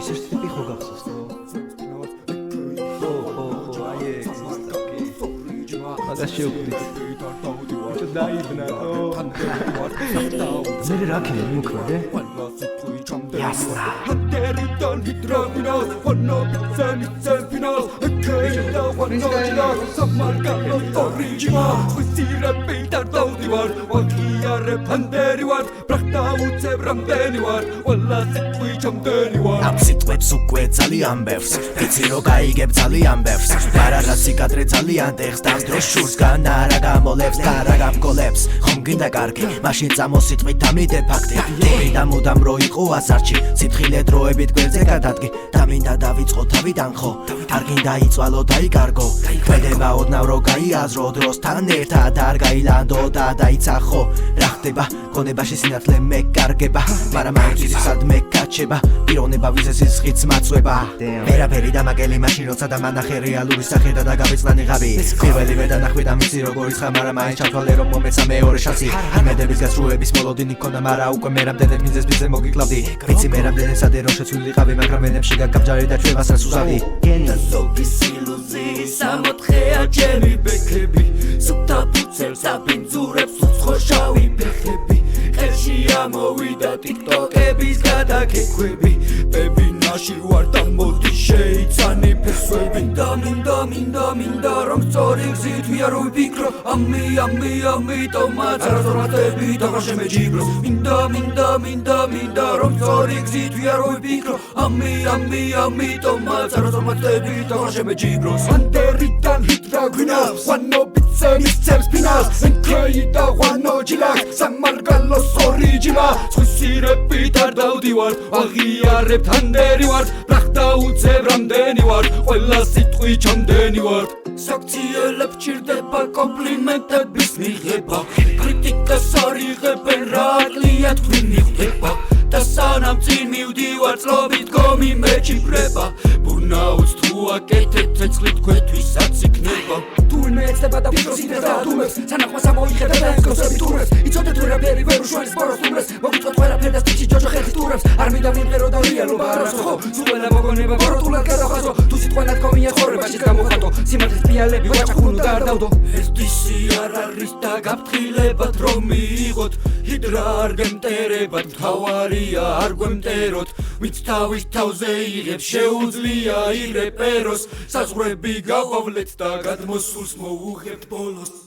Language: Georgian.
სერტიფიკატი ხო გახსოვს მაგას შევხვდით დაიბნა მერე რა ქენი მოკრადე Ясно. Am სიტყვებს უკვე ძალიან ბევრს ვიცი რომ გაიგებ ძალიან ბევრს მაგრამ სიკადრე ძალიან ტეხს და დროს შურსგან არა გამოლებს და არა გამგოლებს ხომ გინდა კარგი მაშინ წამოსიტყვით დამიდე ფაქტი და მუდამ რო იყო ასარჩი სიფხილე დროებით გვერდზე გადადგი და მინდა დავიწყო თავიდან ხო არ გინდა იწვალო დაიკარგო ქმედება ოდნავ რო გაიაზრო დროსთან ერთად არ გაილანდო და დაიცახო რა ხდება გონებაში სინათლე მეკარგება მაგრამ აიწის სადმე გაჩება პიროვნება ვიზეს სიცხიც მაწვება ვერაფერი დამაგელი მაშინ როცა და მანახე რეალური სახე და დაგავიწყდა ნიღაბი პირველივე დანახვი და მიცი როგორ იხა მაგრამ მაინც ჩავთვალე რომ მომეცა მეორე შანსი იმედების გასრულების მოლოდინი ქონდა მაგრამ უკვე მე რამდენად მიზეს ბიძე მოგიკლავდი ვიცი მე რამდენად სადე რომ შეცვლილიყავი მაგრამ ენებში გაგაბჯარი და ჩვენას რასუსავდი და ზოგის ილუზიის ამოთხეა ჩემი ბექები სუფთა ფუძელს აბინძურებს უცხოშავი ფეხები ყელში ამოვიდა ტიკტოკების გადაკექვები ბებინაში ვარ და მოდი შეიცანი ფესვები მინდა რომ სწორი გზით ვიარო ვიფიქრო ამიტომაც არასწორად და შემეჯიბროს მინდა რომ სწორი გზით ვიარო ვიფიქრო ამიტომაც არასწორად და შემეჯიბროს ანდერიდან ჰიდრა გვინავს ვანობიცე მისცემს ფინალს ენქეი და ვანოჯილაკ სამარგალოს ორიჯიმა სხვისირებით არ დავდივარ აღიარებთ ანდერი ვარ ბრახტა უცებ რამდენი ვარ ყველა სიტყვი ჩამდენი ვარ საქციელებ ჭირდება კომპლიმენტების მიღება კრიტიკას არ იღებენ რა აკლია თქვენ მიხვდება და სანამ წინ მივდივარ წლობით გომი მეჩიბრება ბურნაუს თუ აკეთებ ცეცხლით გვეთვისაც იქნება თურმე ეცდება და ვიქროს იდეას და ადუმებს სანახმას ამოიხედა და ემსგავსები ტურებს იცოდეთ ვერაფერი ვერ უშველის სპოროს ტურებს მოგიწვათ ყველაფერი და სტიჩი ჯოჯო ხელით ტურებს არ მინდა ვიმღერო და რეალობა არასო ხო სულ ყველა მოგონება ბოროტულად გადავხაზო თუ სიტყვანად გომია ცხოვრებაში გამოხატო სიმართლის პიალები ვაჭახუნო და არ დავდო ეს დისი არ არის და გაფრთხილებათ რომ მიიღოთ ჰიდრა არ გემტერებათ მთავარია არ გვემტეროთ ვინც თავის თავზე იღებს შეუძლია ირეპეროს საზღვრები გავავლეთ და გადმოსულს მოუღებთ ბოლოს